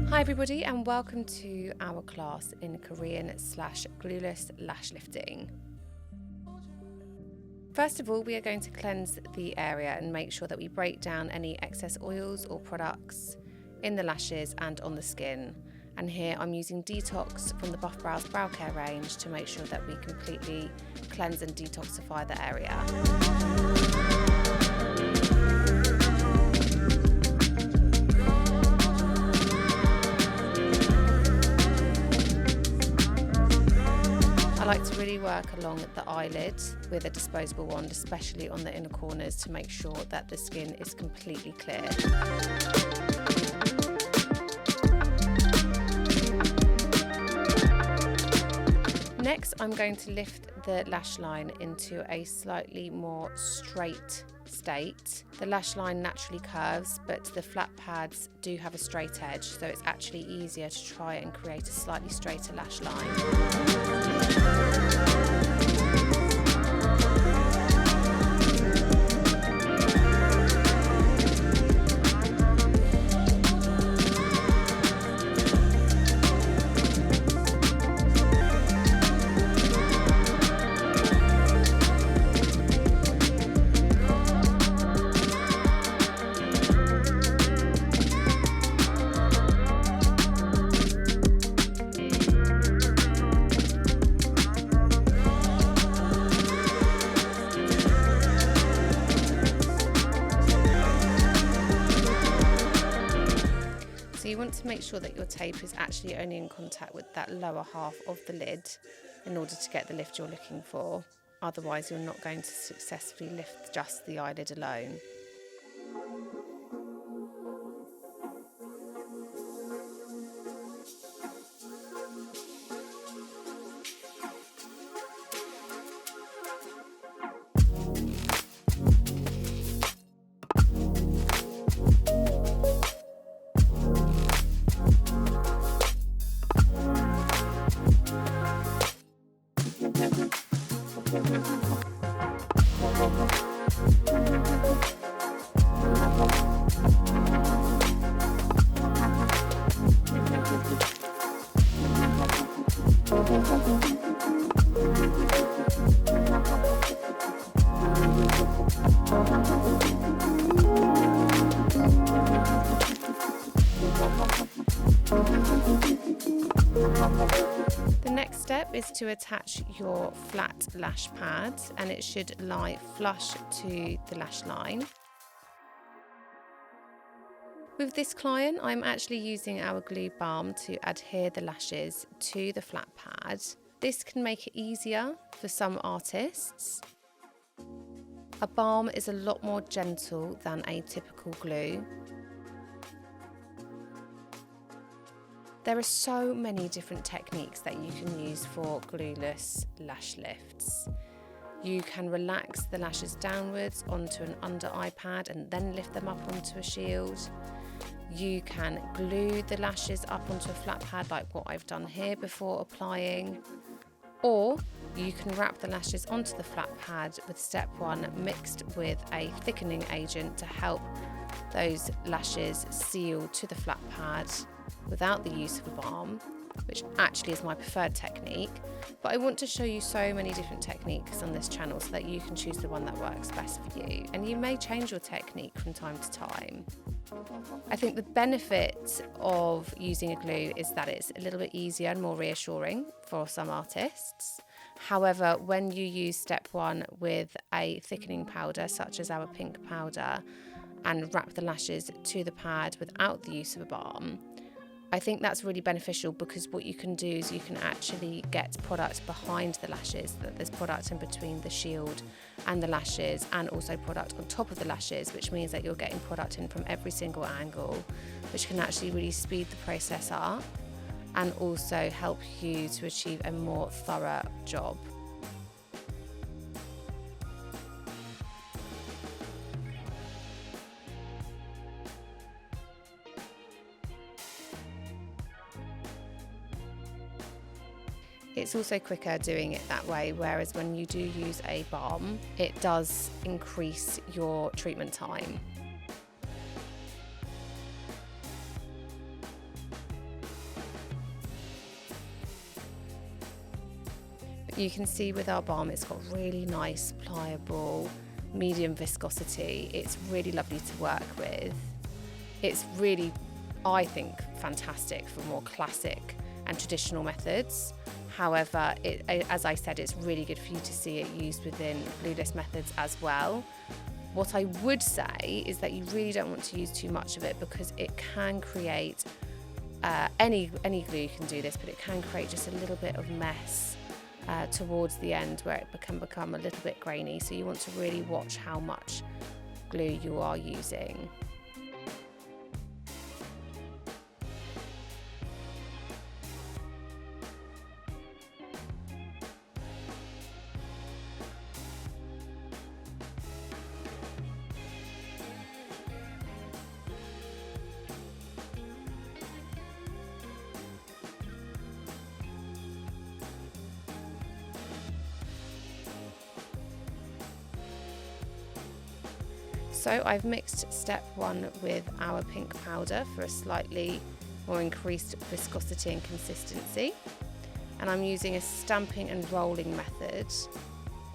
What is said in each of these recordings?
Hi everybody, and welcome to our class in Korean/glueless lash lifting. First of all, we are going to cleanse the area and make sure that we break down any excess oils or products in the lashes and on the skin. And here I'm using Detox from the Browz Brow Care range to make sure that we completely cleanse and detoxify the area. I like to really work along the eyelid with a disposable wand, especially on the inner corners, to make sure that the skin is completely clear. Next, I'm going to lift the lash line into a slightly more straight state. The lash line naturally curves, but the flat pads do have a straight edge, so it's actually easier to try and create a slightly straighter lash line. So you want to make sure that your tape is actually only in contact with that lower half of the lid in order to get the lift you're looking for. Otherwise, you're not going to successfully lift just the eyelid alone. The next step is to attach your flat lash pad, and it should lie flush to the lash line. With this client, I'm actually using our glue balm to adhere the lashes to the flat pad. This can make it easier for some artists. A balm is a lot more gentle than a typical glue. There are so many different techniques that you can use for glueless lash lifts. You can relax the lashes downwards onto an under eye pad and then lift them up onto a shield. You can glue the lashes up onto a flat pad like what I've done here before applying. Or you can wrap the lashes onto the flat pad with step 1 mixed with a thickening agent to help those lashes seal to the flat pad without the use of a balm, which actually is my preferred technique. But I want to show you so many different techniques on this channel so that you can choose the one that works best for you, and you may change your technique from time to time. I think the benefit of using a glue is that it's a little bit easier and more reassuring for some artists. However, when you use step 1 with a thickening powder such as our pink powder and wrap the lashes to the pad without the use of a balm, I think that's really beneficial, because what you can do is you can actually get product behind the lashes, that there's product in between the shield and the lashes, and also product on top of the lashes, which means that you're getting product in from every single angle, which can actually really speed the process up and also help you to achieve a more thorough job. It's also quicker doing it that way, whereas when you do use a balm, it does increase your treatment time. But you can see with our balm, it's got really nice, pliable, medium viscosity. It's really lovely to work with. It's really, I think, fantastic for more classic and traditional methods. However, as I said, it's really good for you to see it used within glueless methods as well. What I would say is that you really don't want to use too much of it, because it can create, any glue can do this, but it can create just a little bit of mess towards the end, where it can become a little bit grainy. So you want to really watch how much glue you are using. So I've mixed step 1 with our pink powder for a slightly more increased viscosity and consistency. And I'm using a stamping and rolling method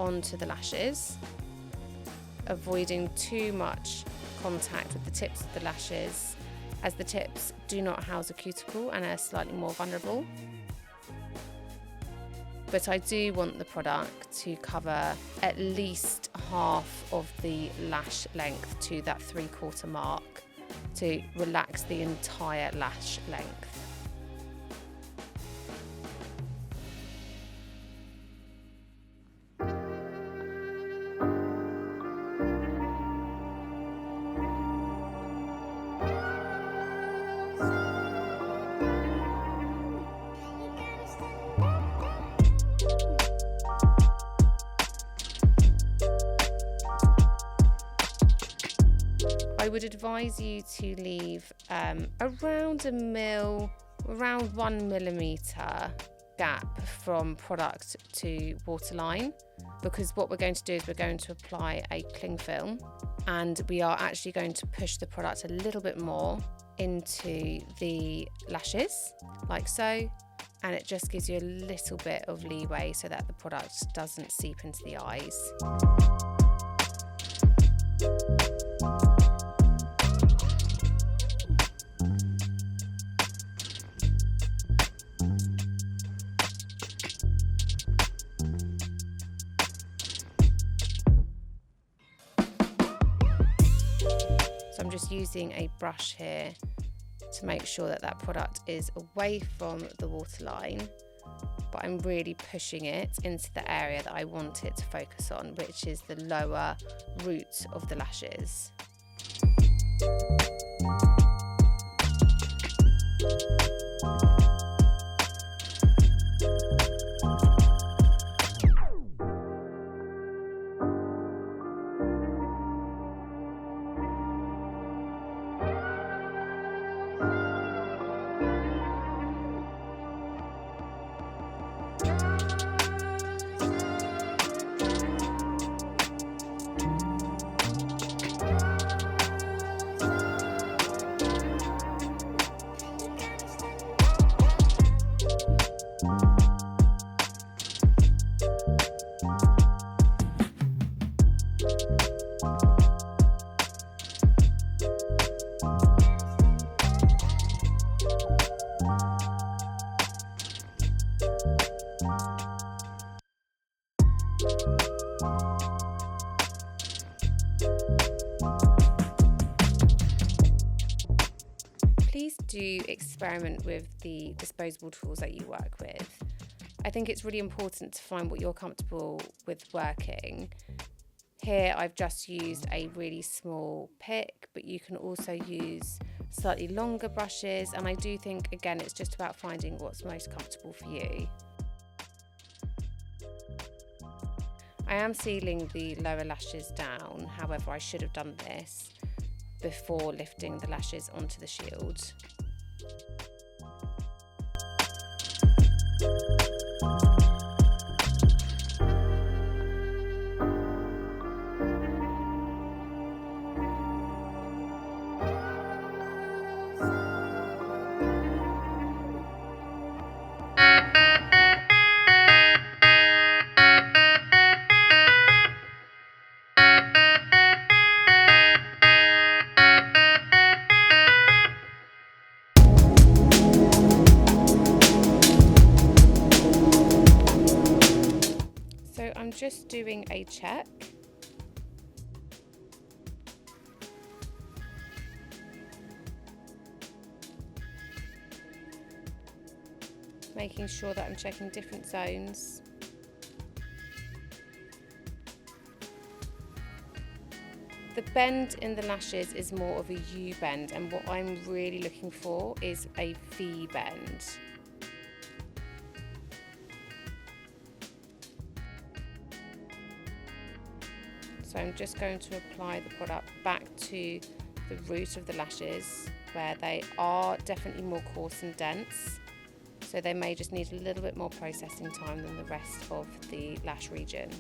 onto the lashes, avoiding too much contact with the tips of the lashes, as the tips do not house a cuticle and are slightly more vulnerable. But I do want the product to cover at least half of the lash length to that 3/4 mark to relax the entire lash length. I would advise you to leave around 1 millimetre gap from product to waterline, because what we're going to do is we're going to apply a cling film, and we are actually going to push the product a little bit more into the lashes, like so, and it just gives you a little bit of leeway so that the product doesn't seep into the eyes. I'm just using a brush here to make sure that that product is away from the waterline, but I'm really pushing it into the area that I want it to focus on, which is the lower root of the lashes. Please do experiment with the disposable tools that you work with. I think it's really important to find what you're comfortable with working. Here I've just used a really small pick, but you can also use slightly longer brushes, and I do think, again, it's just about finding what's most comfortable for you. I am sealing the lower lashes down, however I should have done this before lifting the lashes onto the shield. So I'm just doing a check. Making sure that I'm checking different zones. The bend in the lashes is more of a U bend, and what I'm really looking for is a V bend. So I'm just going to apply the product back to the root of the lashes, where they are definitely more coarse and dense. So they may just need a little bit more processing time than the rest of the lash region.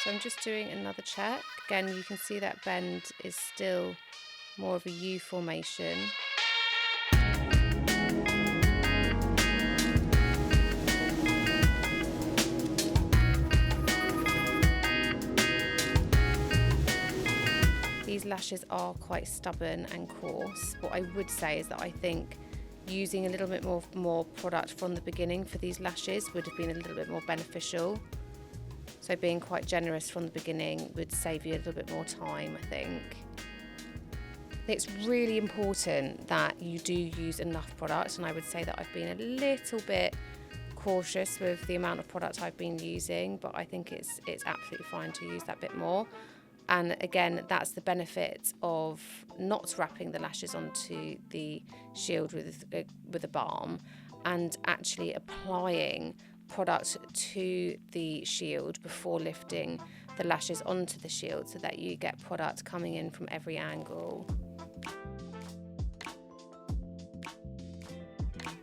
So I'm just doing another check. Again, you can see that bend is still more of a U formation. These lashes are quite stubborn and coarse. What I would say is that I think using a little bit more product from the beginning for these lashes would have been a little bit more beneficial. So being quite generous from the beginning would save you a little bit more time, I think. It's really important that you do use enough product, and I would say that I've been a little bit cautious with the amount of product I've been using, but I think it's absolutely fine to use that bit more. And again, that's the benefit of not wrapping the lashes onto the shield with a balm, and actually applying product to the shield before lifting the lashes onto the shield, so that you get product coming in from every angle.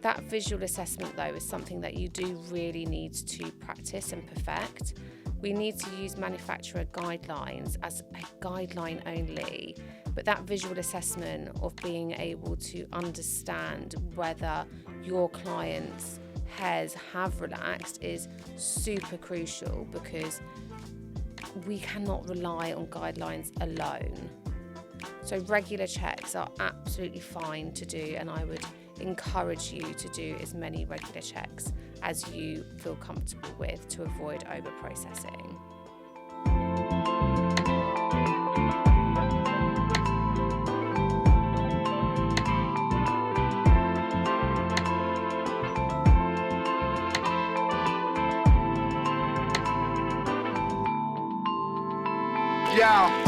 That visual assessment though is something that you do really need to practice and perfect. We need to use manufacturer guidelines as a guideline only, but that visual assessment of being able to understand whether your client's hairs have relaxed is super crucial, because we cannot rely on guidelines alone. So regular checks are absolutely fine to do, and I would encourage you to do as many regular checks as you feel comfortable with to avoid over processing. Yeah.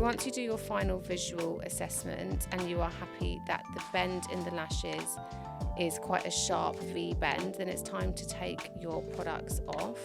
Once you do your final visual assessment and you are happy that the bend in the lashes is quite a sharp V bend, then it's time to take your products off.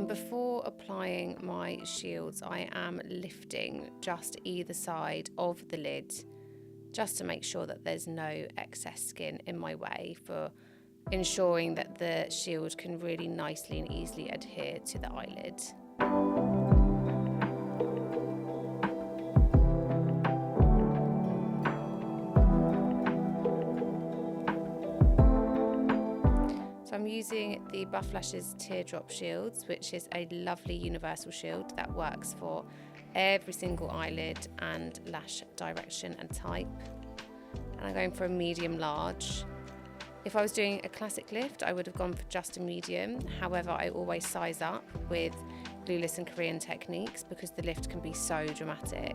Before applying my shields, I am lifting just either side of the lid just to make sure that there's no excess skin in my way, for ensuring that the shield can really nicely and easily adhere to the eyelid. I'm using the Buff Lashes Teardrop Shields, which is a lovely universal shield that works for every single eyelid and lash direction and type. And I'm going for a medium large. If I was doing a classic lift, I would have gone for just a medium. However, I always size up with Glueless and Korean techniques because the lift can be so dramatic.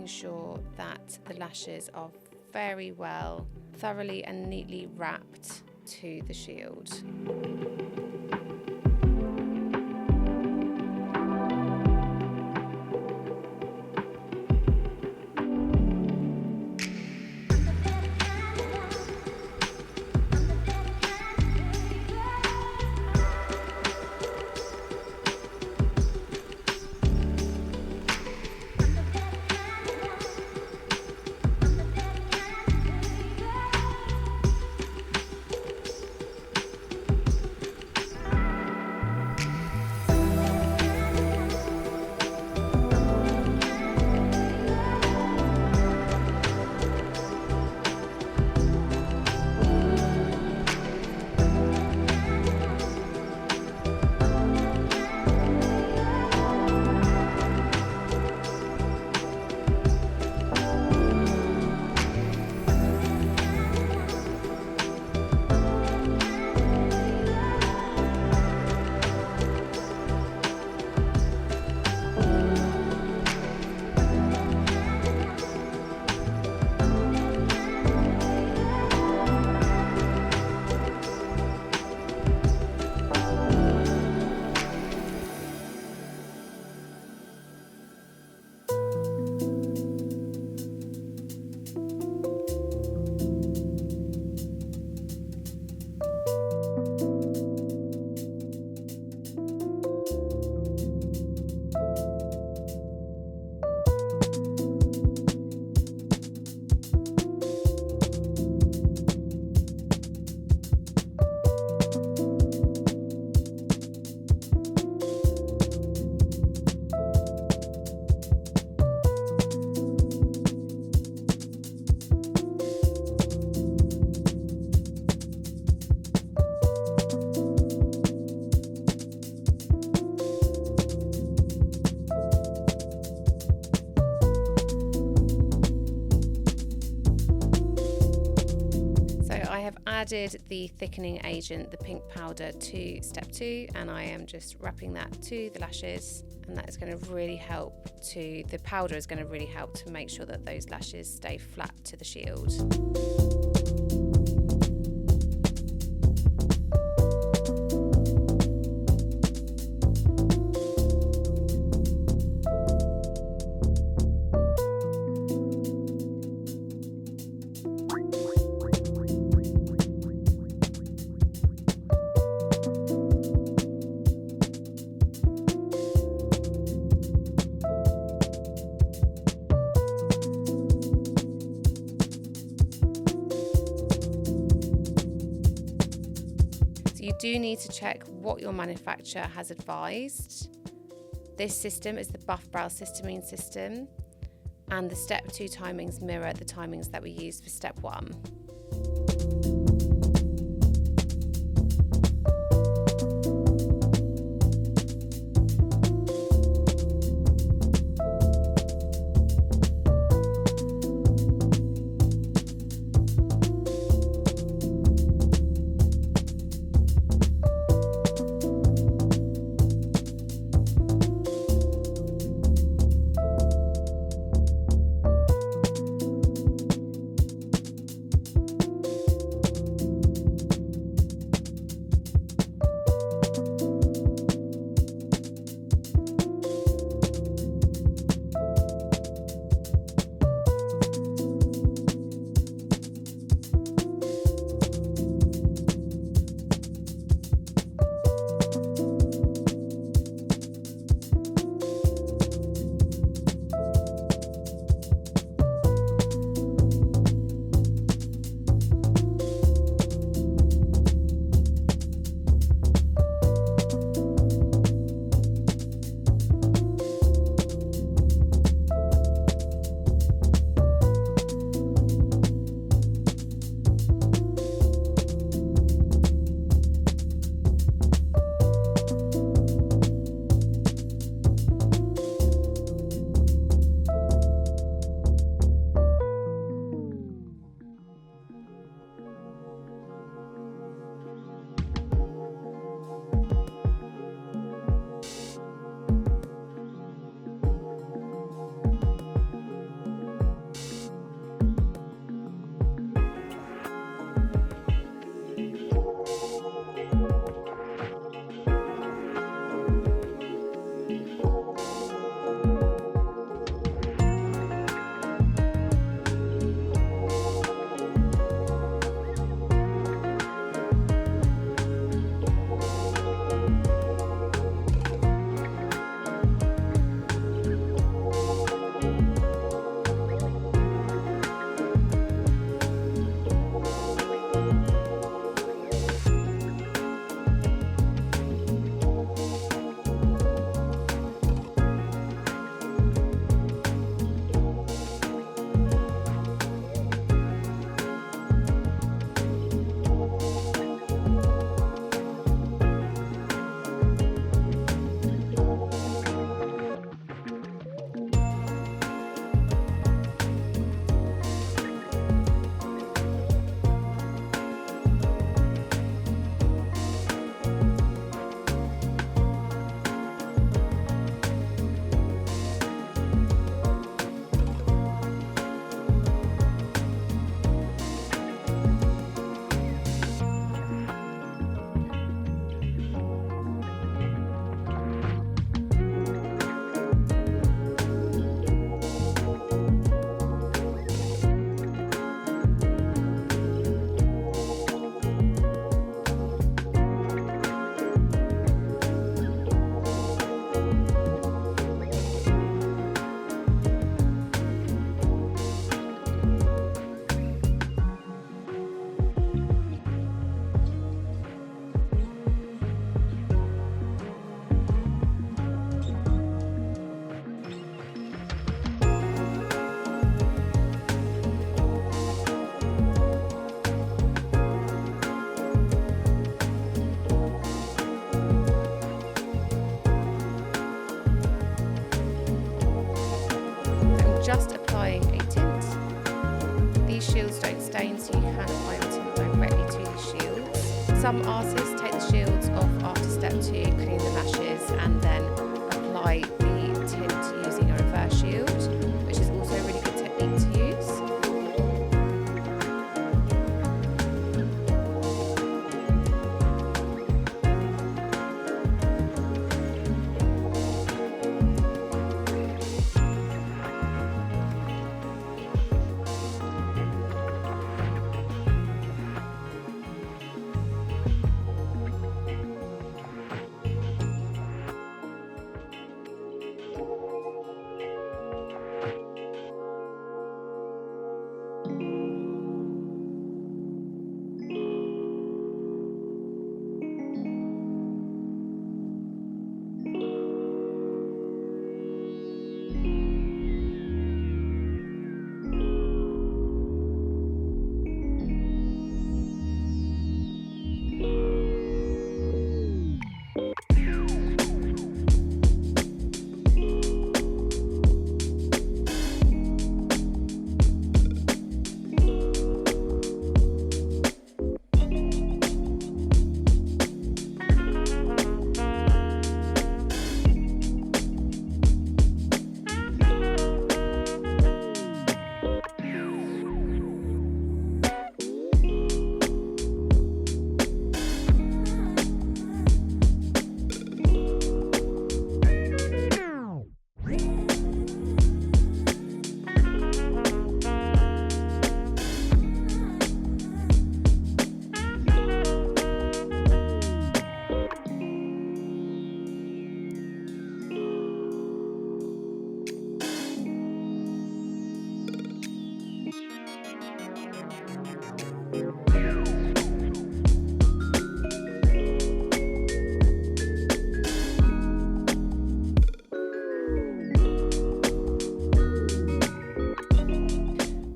Sure that the lashes are very well, thoroughly and neatly wrapped to the shield. added the thickening agent, the pink powder, to step 2, and I am just wrapping that to the lashes, and that is going to really help the powder is going to really help to make sure that those lashes stay flat to the shield. You do need to check what your manufacturer has advised. This system is the Buff Browz Cysteamine system, and the step 2 timings mirror the timings that we used for step 1. just applying a tint. These shields don't stain, so you can apply the tint directly to the Some artists take the shields off after step 2, clean the lashes, and then apply the tint using a reverse shield, which is also a really good technique to use.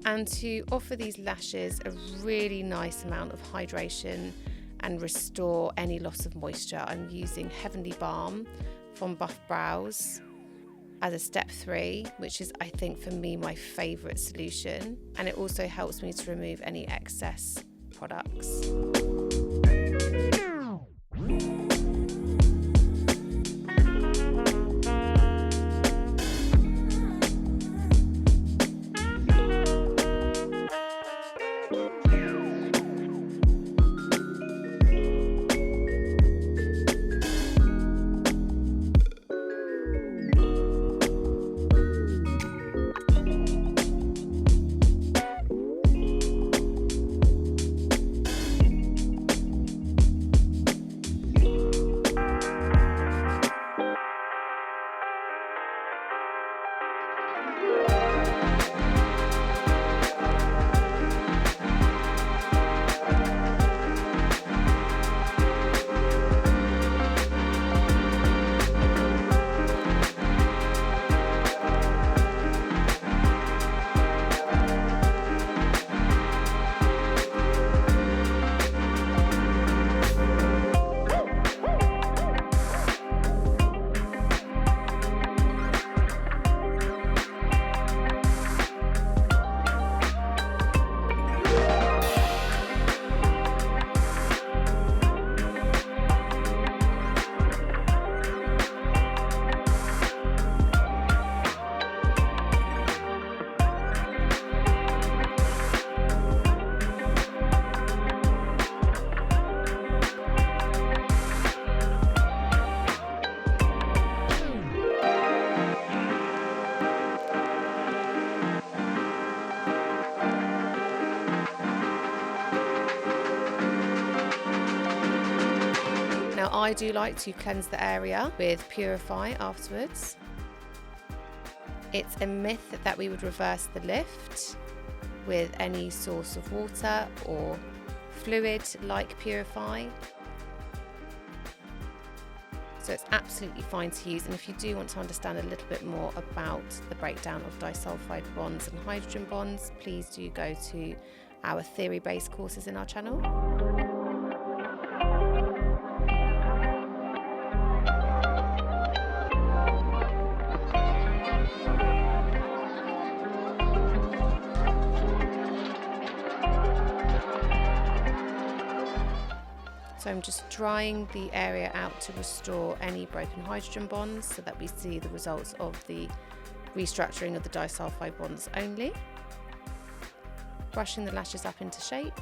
And to offer these lashes a really nice amount of hydration and restore any loss of moisture, I'm using Heavenly Balm from Browz as a step 3, which is, I think, for me, my favourite solution. And it also helps me to remove any excess products. Now, I do like to cleanse the area with Purify afterwards. It's a myth that we would reverse the lift with any source of water or fluid like Purify. So it's absolutely fine to use, and if you do want to understand a little bit more about the breakdown of disulfide bonds and hydrogen bonds, please do go to our theory-based courses in our channel. So I'm just drying the area out to restore any broken hydrogen bonds so that we see the results of the restructuring of the disulfide bonds only. Brushing the lashes up into shape.